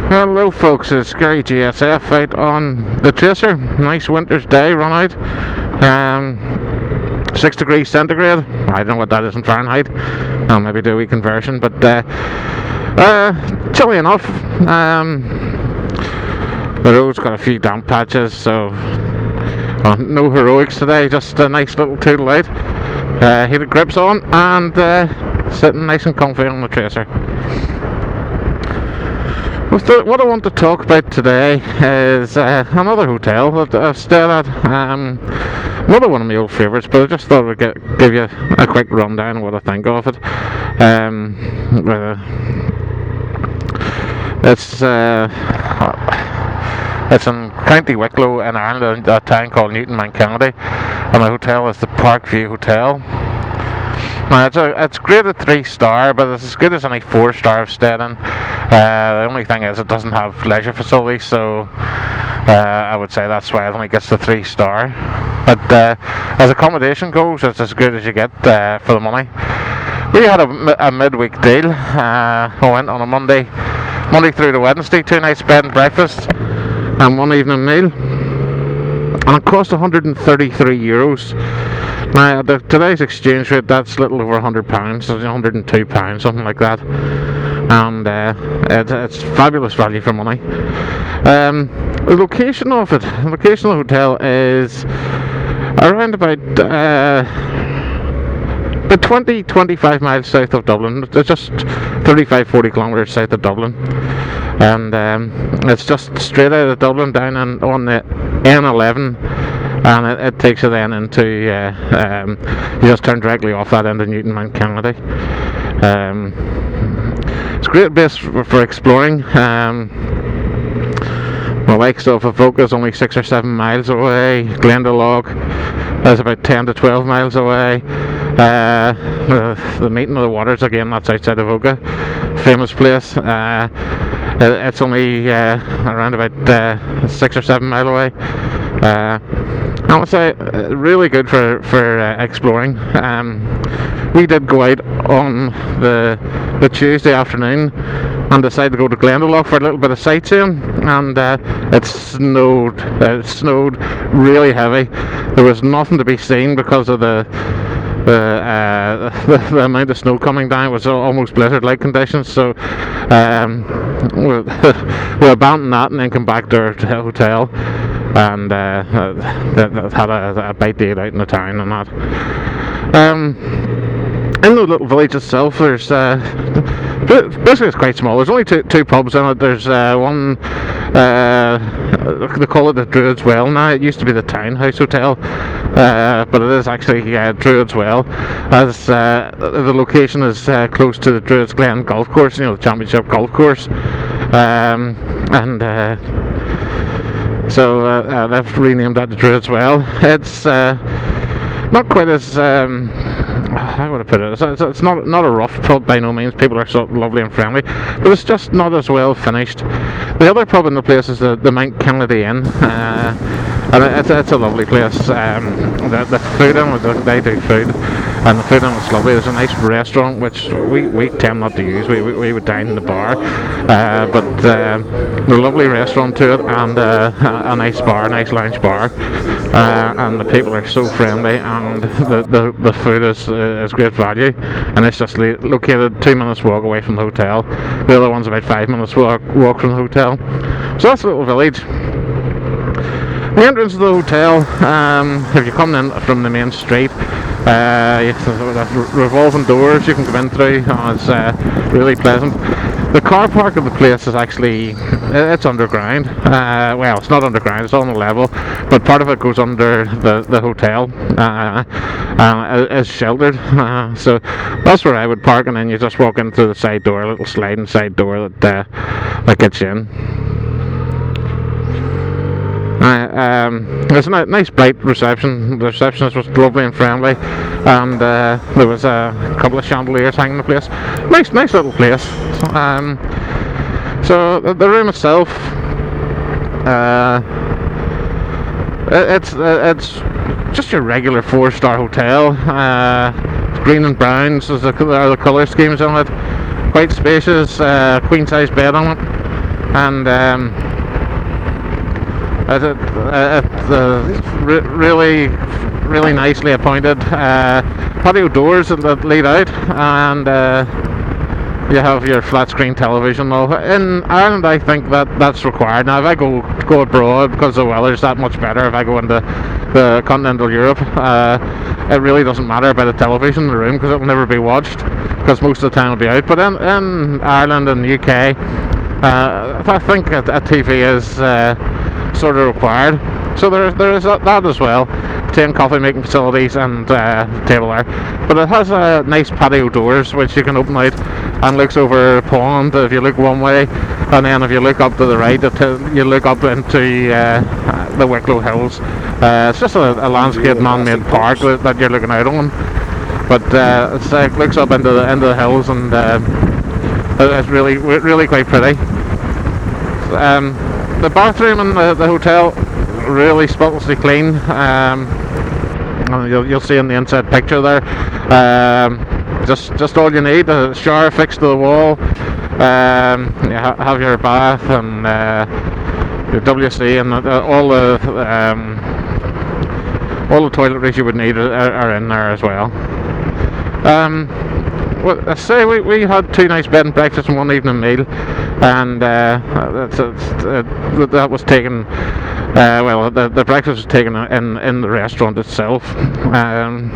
Hello folks, it's GaryGSF out on the Tracer. Nice winter's day, run out. 6 degrees centigrade. I don't know what that is in Fahrenheit. I'll maybe do a wee conversion, but chilly enough. The road's got a few damp patches, so no heroics today, just a nice little toodle out. Heated grips on and sitting nice and comfy on the Tracer. What I want to talk about today is another hotel that I've stayed at. Another one of my old favourites, but I just thought I'd give you a quick rundown of what I think of it. It's in County Wicklow in Ireland, a town called Newtownmountkennedy, and the hotel is the Parkview Hotel. Now it's graded 3-star, but it's as good as any 4-star I've stayed in. The only thing is it doesn't have leisure facilities, so I would say that's why it only gets the 3-star. But as accommodation goes, it's as good as you get for the money. We had a midweek deal. We went on a Monday through to Wednesday, 2 nights bed and breakfast, and 1 evening meal, and it cost €133. Now, today's exchange rate, that's a little over £100, so £102, something like that, and it's fabulous value for money. The location of the hotel is around about 20-25 miles south of Dublin. It's just 35-40 kilometres south of Dublin, and it's just straight out of Dublin down on the N11, and it takes you then into you just turn directly off that into Newtownmountkennedy. It's a great base for exploring. My likes of Avoca is only 6 or 7 miles away. Glendalough is about 10 to 12 miles away. The Meeting of the Waters, again, that's outside Avoca, famous place. It's only around about 6 or 7 miles away. I would say really good for exploring. We did go out on the Tuesday afternoon and decided to go to Glendalough for a little bit of sightseeing, and it snowed. It snowed really heavy. There was nothing to be seen because of the amount of snow coming down. It was almost blizzard-like conditions, so we abandoned that and then come back to our hotel, and had a bite to eat out in the town and that. In the little village itself, there's basically it's quite small. There's only two pubs in it. There's one, they call it the Druids Well now. It used to be the Townhouse Hotel, but it is actually Druids Well, as the location is close to the Druids Glen golf course, the championship golf course, so they've renamed that the Druids Well. It's not quite as how would I put it? It's not a rough pub by no means. People are so lovely and friendly, but it's just not as well finished. The other pub in the place is the Mount Kennedy Inn, and it's a lovely place. The food in it, they do food, and the food in it's lovely. There's a nice restaurant which we tend not to use. We would dine in the bar, but a lovely restaurant to it, and a nice bar, nice lounge bar, and the people are so friendly, and the food is great value, and it's just located 2 minutes walk away from the hotel. The other one's about 5 minutes walk from the hotel. So that's a little village. The entrance of the hotel, if you're coming in from the main street, there's revolving doors you can come in through. It's really pleasant. The car park of the place is actually, it's underground. Well, it's not underground, it's on the level, but part of it goes under the hotel, is sheltered. So that's where I would park, and then you just walk in through the side door, a little sliding side door that gets you in. There's a nice bright reception. The receptionist was lovely and friendly, and there was a couple of chandeliers hanging in the place. Nice little place. So the room itself, it's just your regular 4-star hotel. Green and browns are the colour schemes on it. Quite spacious, queen size bed on it. and really nicely appointed patio doors that lead out, and you have your flat screen television. Now, in Ireland, I think that's required. Now, if I go abroad, because the weather's that much better, if I go into the continental Europe, it really doesn't matter about the television in the room, because it will never be watched, because most of the time it'll be out. But in Ireland and the UK, I think a TV is sort of required. So there is that as well. Tea and coffee making facilities and table there. But it has nice patio doors which you can open out and looks over a pond if you look one way, and then if you look up to the right, you look up into the Wicklow Hills. It's just a landscape man-made park that you're looking out on. But it looks up into the hills, and it's really quite pretty. The bathroom in the hotel, really spotlessly clean. You'll see in the inside picture there. Just all you need: a shower fixed to the wall. You have your bath and your WC, and all the toiletries you would need are in there as well. Well, I say we had 2 nice bed and breakfasts and 1 evening meal, and that was taken. Well, the breakfast was taken in the restaurant itself, and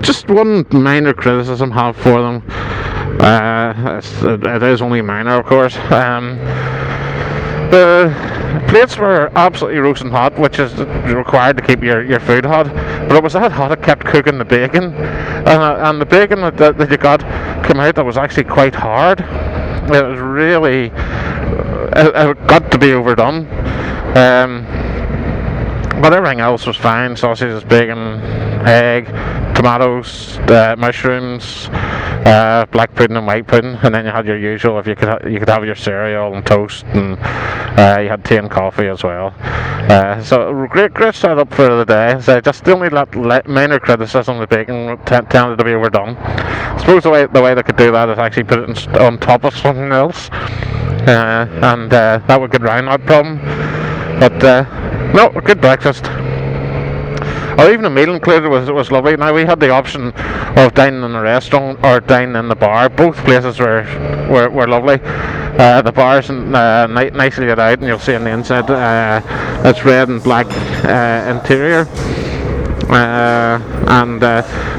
just one minor criticism I have for them. It is only minor, of course. The plates were absolutely roasting hot, which is required to keep your food hot. But it was that hot it kept cooking the bacon, and the bacon that you got came out that was actually quite hard. It was really, it got to be overdone. But everything else was fine: sausages, bacon, egg, tomatoes, mushrooms, black pudding and white pudding, and then you had your usual. If you could have your cereal and toast, and you had tea and coffee as well. So great setup for the day. So just the only minor criticism: the bacon tended to be overdone. I suppose the way they could do that is actually put it on top of something else, and that would get around that problem. But no, a good breakfast. Or even a meal included was lovely. Now, we had the option of dining in a restaurant or dining in the bar. Both places were lovely. The bar's nicely laid out, and you'll see on the inside it's red and black interior.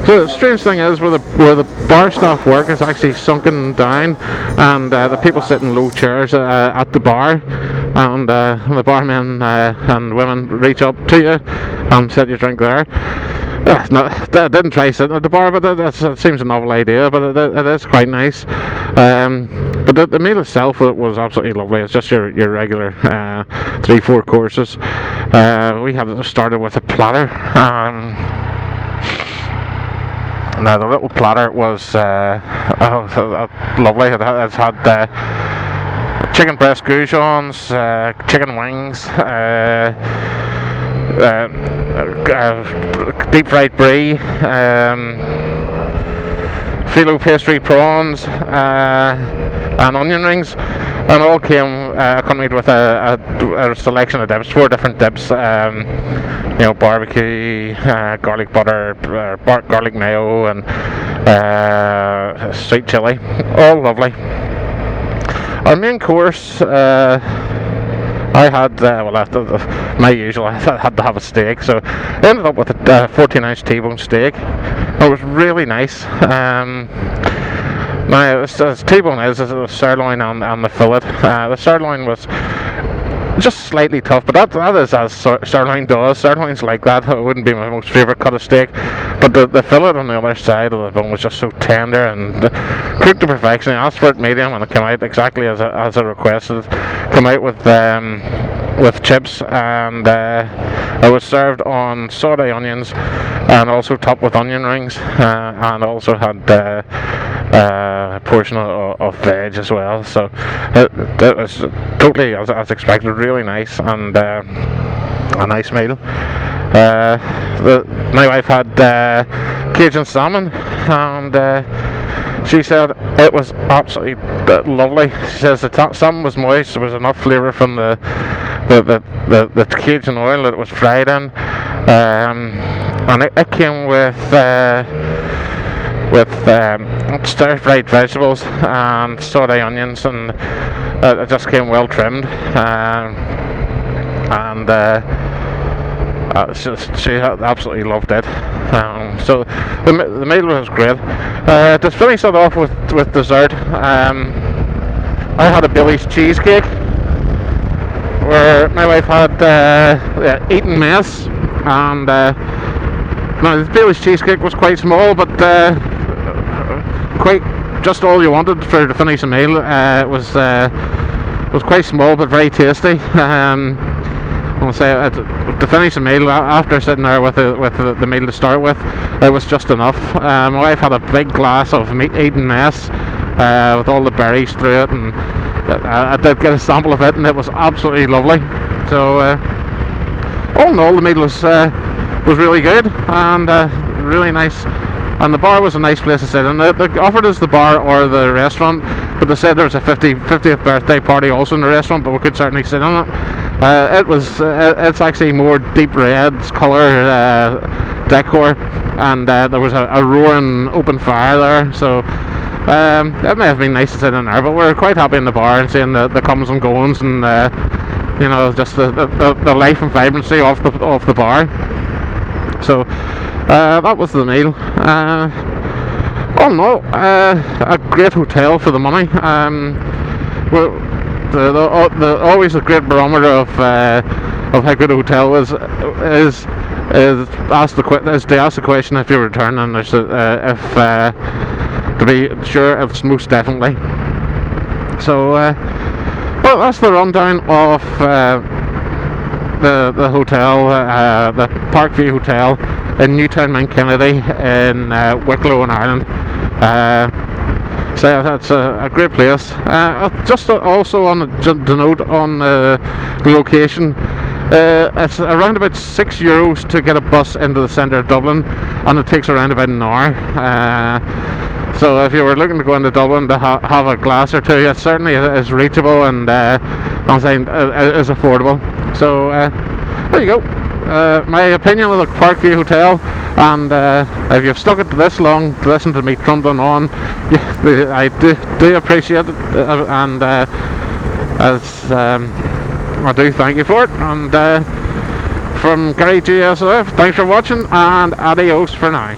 So the strange thing is, where the bar staff work is actually sunken down, and the people sit in low chairs at the bar, and the barmen and women reach up to you and set your drink there. I didn't try sitting at the bar, but that seems a novel idea, but it is quite nice. But the meal itself was absolutely lovely. It's just your regular 3-4 courses. We had started with a platter. Now the little platter was lovely. It had chicken breast goujons, chicken wings, deep fried brie, phyllo pastry prawns, and onion rings, and all came accompanied with a selection of dips, 4 different dips. Barbecue, garlic butter, garlic mayo, and sweet chili. All lovely. Our main course, I had, my usual, I had to have a steak, so I ended up with a 14-ounce T-bone steak. It was really nice. Now, as T-bone is a sirloin and the fillet. The sirloin was just slightly tough, but that is as sirloin does. Sirloin's like that. It wouldn't be my most favourite cut of steak, but the fillet on the other side of the bone was just so tender and cooked to perfection. I asked for it medium, and it came out exactly as I requested. Came out with chips, and it was served on sauté onions, and also topped with onion rings, and also had a portion of veg as well. So it was totally as expected. Really nice, and a nice meal. My wife had Cajun salmon, and She said it was absolutely lovely. She says the salmon was moist. There was enough flavour from the Cajun oil that it was fried in, and it came with stir fried vegetables and sauteed onions, and it just came well trimmed. She absolutely loved it. So the meal was great. To finish it off with dessert, I had a Bailey's cheesecake, where my wife had eaten mess, and now the Bailey's cheesecake was quite small, but quite just all you wanted to finish a meal. It was quite small but very tasty. I'll say to finish the meal, after sitting there with the meal to start with, it was just enough. My wife had a big glass of eaten mess with all the berries through it, and I did get a sample of it, and it was absolutely lovely. So all in all, the meal was really good and really nice. And the bar was a nice place to sit in. They offered us the bar or the restaurant, but they said there was a 50th birthday party also in the restaurant, but we could certainly sit in it. It's actually more deep red colour decor, and there was a roaring open fire there, so it may have been nice to sit in there, but we're quite happy in the bar and seeing the comings and goings, and just the life and vibrancy of the bar. So that was the meal. Oh no, a great hotel for the money. Always a great barometer of how good a hotel is to ask the question if you return, and to be sure it's most definitely. So well, that's the rundown of the hotel, the Parkview Hotel in Newtownmountkennedy in Wicklow in Ireland. So that's a great place. Just also on to note on the location, it's around about €6 to get a bus into the centre of Dublin, and it takes around about an hour. So if you were looking to go into Dublin to have a glass or two, it certainly is reachable, and I'm saying is affordable. So there you go. My opinion of the Parkview Hotel, and if you've stuck it this long to listen to me trundling on, I do appreciate it, and I do thank you for it. And from GaryGSF, thanks for watching, and adios for now.